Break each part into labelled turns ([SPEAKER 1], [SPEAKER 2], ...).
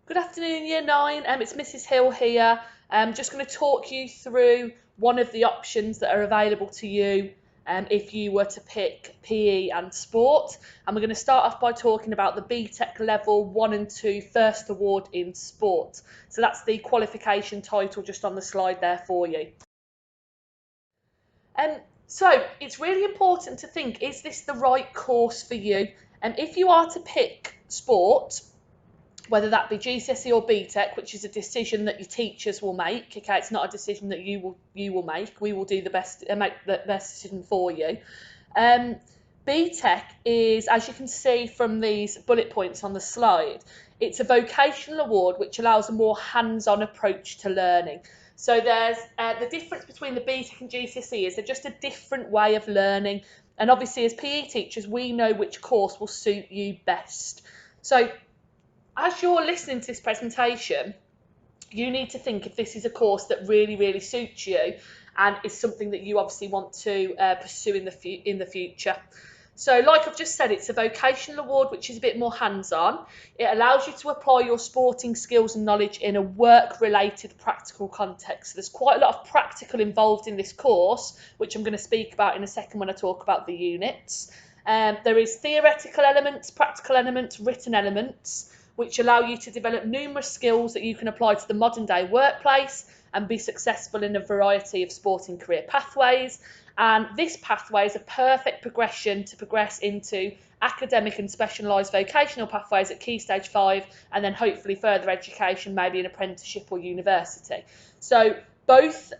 [SPEAKER 1] Good afternoon, Year 9. It's Mrs Hill here. I'm just going to talk you through one of the options that are available to you if you were to pick PE and sport. And we're going to start off by talking about the BTEC Level 1 and 2 First Award in Sport. So that's the qualification title just on the slide there for you. So it's really important to think, is this the right course for you? And if you are to pick sport, whether that be GCSE or BTEC, which is a decision that your teachers will make. Okay, it's not a decision that you will make. We will do the best, make the best decision for you. BTEC is, as you can see from these bullet points on the slide, it's a vocational award which allows a more hands-on approach to learning. So there's the difference between the BTEC and GCSE is they're just a different way of learning. And obviously as PE teachers, we know which course will suit you best. So as you're listening to this presentation, you need to think if this is a course that really suits you and is something that you obviously want to pursue in the future. So like I've just said, it's a vocational award which is a bit more hands-on. It allows you to apply your sporting skills and knowledge in a work-related practical context. So there's quite a lot of practical involved in this course, which I'm going to speak about in a second when I talk about the units. There is theoretical elements, practical elements, written elements, which allow you to develop numerous skills that you can apply to the modern day workplace and be successful in a variety of sporting career pathways. And this pathway is a perfect progression to progress into academic and specialised vocational pathways at Key Stage 5 and then hopefully further education, maybe an apprenticeship or university. So both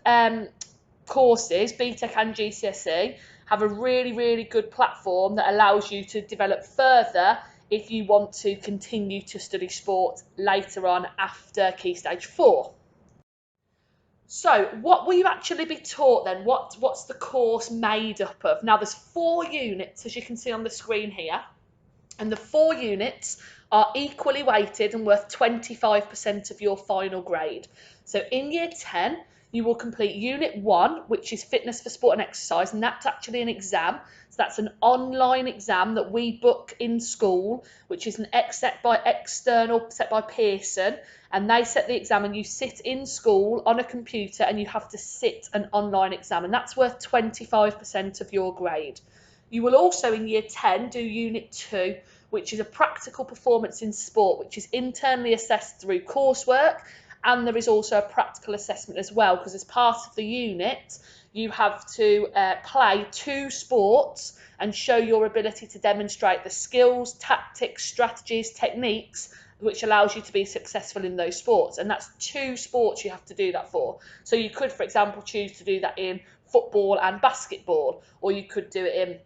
[SPEAKER 1] courses, BTEC and GCSE, have a really good platform that allows you to develop further if you want to continue to study sport later on after Key Stage 4. So what will you actually be taught then? What's the course made up of? Now there's 4 units, as you can see on the screen here, and the 4 units are equally weighted and worth 25% of your final grade. So in Year 10, you will complete Unit 1, which is fitness for sport and exercise, and that's actually an exam. So that's an online exam that we book in school, which is set by Pearson, and they set the exam and you sit in school on a computer and you have to sit an online exam, and that's worth 25% of your grade. You will also in Year 10 do Unit 2, which is a practical performance in sport, which is internally assessed through coursework, and there is also a practical assessment as well, because as part of the unit, you have to play 2 sports and show your ability to demonstrate the skills, tactics, strategies, techniques, which allows you to be successful in those sports. And that's 2 sports you have to do that for. So you could, for example, choose to do that in football and basketball, or you could do it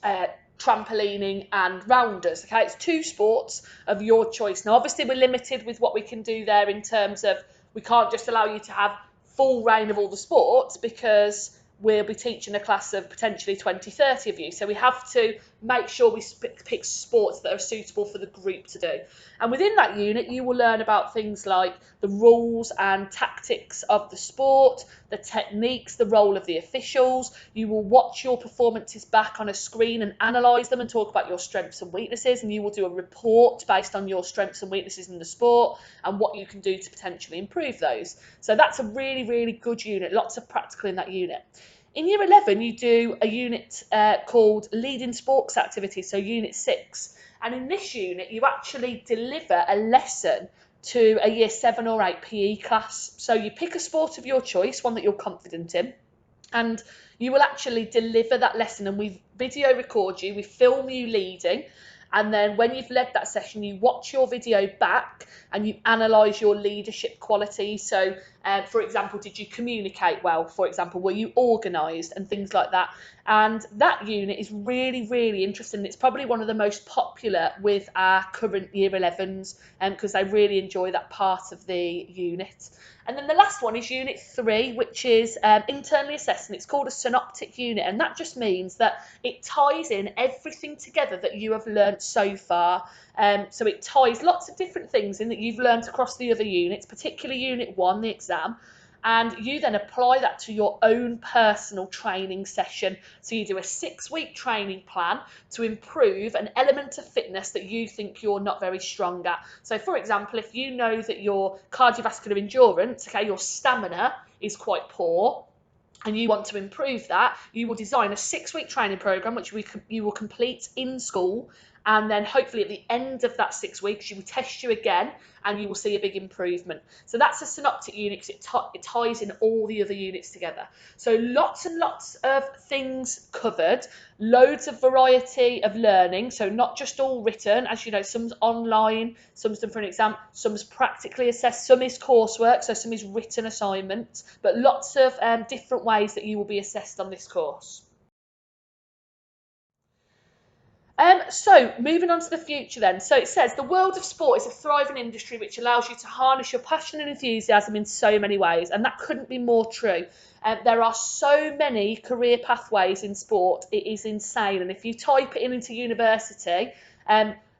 [SPEAKER 1] in trampolining and rounders. Okay, it's 2 sports of your choice. Now obviously we're limited with what we can do there in terms of we can't just allow you to have full reign of all the sports, because we'll be teaching a class of potentially 20-30 of you, so we have to make sure we pick sports that are suitable for the group to do. And within that unit you will learn about things like the rules and tactics of the sport, the techniques, the role of the officials. You will watch your performances back on a screen and analyse them and talk about your strengths and weaknesses, and you will do a report based on your strengths and weaknesses in the sport and what you can do to potentially improve those. So that's a really good unit, lots of practical in that unit. In Year 11, you do a unit called Leading Sports Activities, so Unit 6. And in this unit, you actually deliver a lesson to a Year 7 or 8 PE class. So you pick a sport of your choice, one that you're confident in, and you will actually deliver that lesson, and we video record you, we film you leading, and then when you've led that session, you watch your video back and you analyse your leadership qualities. So, for example, did you communicate well? For example, were you organised and things like that? And that unit is really interesting. It's probably one of the most popular with our current Year 11s because they really enjoy that part of the unit. And then the last one is Unit 3, which is internally assessed, and it's called a synoptic unit, and that just means that it ties in everything together that you have learnt so far. So it ties lots of different things in that you've learnt across the other units, particularly Unit 1, the exam, and you then apply that to your own personal training session. So you do a 6-week training plan to improve an element of fitness that you think you're not very strong at. So for example, if you know that your cardiovascular endurance, okay, your stamina is quite poor, and you want to improve that, you will design a 6-week training program which you will complete in school, and then hopefully at the end of that 6 weeks you will test you again and you will see a big improvement. So that's a synoptic unit because it ties in all the other units together. So lots and lots of things covered, loads of variety of learning, so not just all written. As you know, some's online, some's done for an exam, some's practically assessed, some is coursework, so some is written assignments, but lots of different ways that you will be assessed on this course. So moving on to the future then. So it says the world of sport is a thriving industry which allows you to harness your passion and enthusiasm in so many ways, and that couldn't be more true. There are so many career pathways in sport, it is insane. And if you type it into university,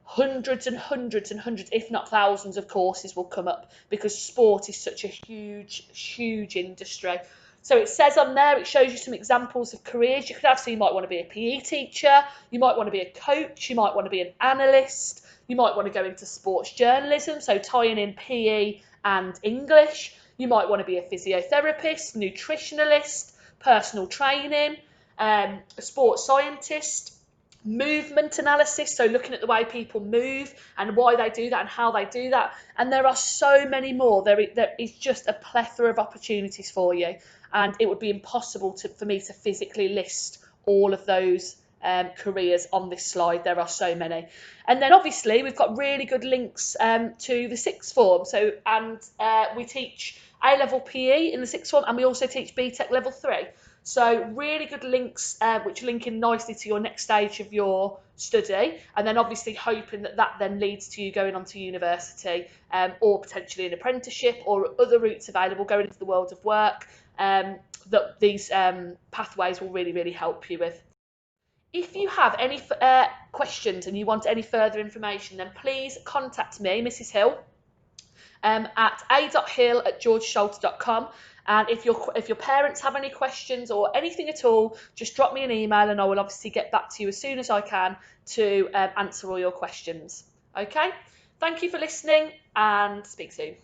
[SPEAKER 1] hundreds and hundreds and hundreds, if not thousands of courses will come up, because sport is such a huge industry. So it says on there, it shows you some examples of careers you could have. So you might want to be a PE teacher, you might want to be a coach, you might want to be an analyst, you might want to go into sports journalism, so tying in PE and English. You might want to be a physiotherapist, nutritionalist, personal training, a sports scientist, movement analysis, so looking at the way people move and why they do that and how they do that. And there are so many more. There is just a plethora of opportunities for you, and it would be impossible for me to physically list all of those careers on this slide. There are so many. And then obviously we've got really good links to the sixth form. So we teach A-level PE in the sixth form, and we also teach BTEC level 3. So really good links which link in nicely to your next stage of your study, and then obviously hoping that then leads to you going on to university or potentially an apprenticeship or other routes available going into the world of work that these pathways will really help you with. If you have any questions and you want any further information, then please contact me, Mrs. Hill, at a.hill@georgescholte.com. And if your parents have any questions or anything at all, just drop me an email and I will obviously get back to you as soon as I can to answer all your questions. Okay? Thank you for listening and speak soon.